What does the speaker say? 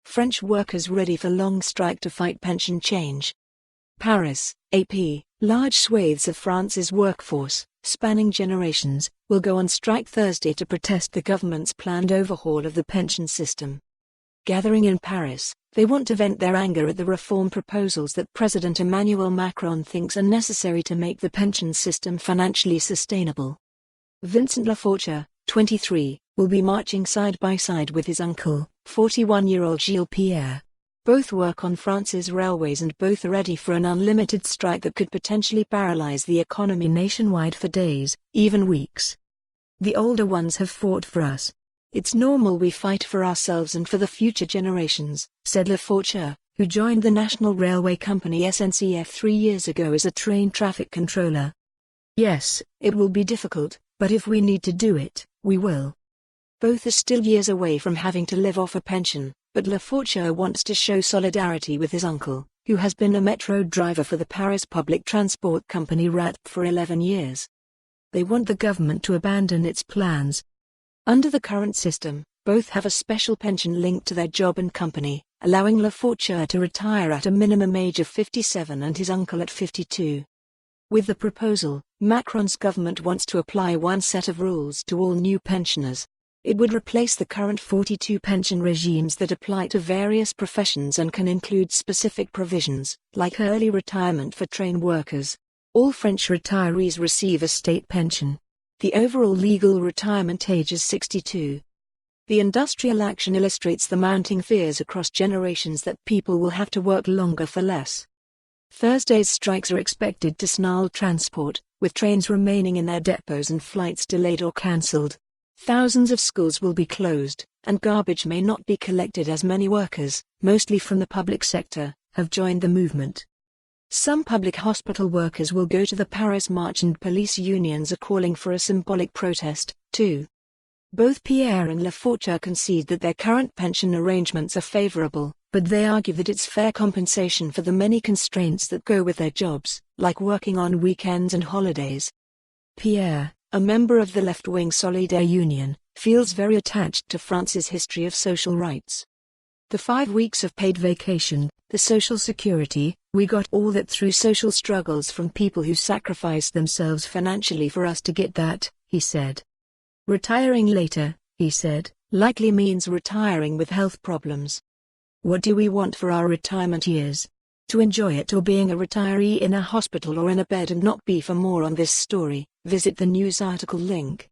French workers ready for long strike to fight pension change. Paris, AP, large swathes of France's workforce, spanning generations, will go on strike Thursday to protest the government's planned overhaul of the pension system. Gathering in Paris, they want to vent their anger at the reform proposals that President Emmanuel Macron thinks are necessary to make the pension system financially sustainable. Vincent Le Faucheur, 23, will be marching side by side with his uncle, 41-year-old Gilles Pierre. Both work on France's railways and both are ready for an unlimited strike that could potentially paralyze the economy nationwide for days, even weeks. The older ones have fought for us. It's normal we fight for ourselves and for the future generations, said Le Faucheur, who joined the National Railway Company SNCF 3 years ago as a train traffic controller. Yes, it will be difficult, but if we need to do it, we will. Both are still years away from having to live off a pension, but Le Faucheur wants to show solidarity with his uncle, who has been a metro driver for the Paris public transport company RATP for 11 years. They want the government to abandon its plans. Under the current system, both have a special pension linked to their job and company, allowing Le Faucheur to retire at a minimum age of 57 and his uncle at 52. With the proposal, Macron's government wants to apply one set of rules to all new pensioners. It would replace the current 42 pension regimes that apply to various professions and can include specific provisions, like early retirement for train workers. All French retirees receive a state pension. The overall legal retirement age is 62. The industrial action illustrates the mounting fears across generations that people will have to work longer for less. Thursday's strikes are expected to snarl transport, with trains remaining in their depots and flights delayed or cancelled. Thousands of schools will be closed, and garbage may not be collected as many workers, mostly from the public sector, have joined the movement. Some public hospital workers will go to the Paris March and police unions are calling for a symbolic protest, too. Both Pierre and Le Faucheur concede that their current pension arrangements are favorable, but they argue that it's fair compensation for the many constraints that go with their jobs, like working on weekends and holidays. Pierre, a member of the left-wing Solidaire Union, feels very attached to France's history of social rights. The 5 weeks of paid vacation, the social security, we got all that through social struggles from people who sacrificed themselves financially for us to get that, he said. Retiring later, he said, likely means retiring with health problems. What do we want for our retirement years? To enjoy it or being a retiree in a hospital or in a bed? And not be. For more on this story, visit the news article link.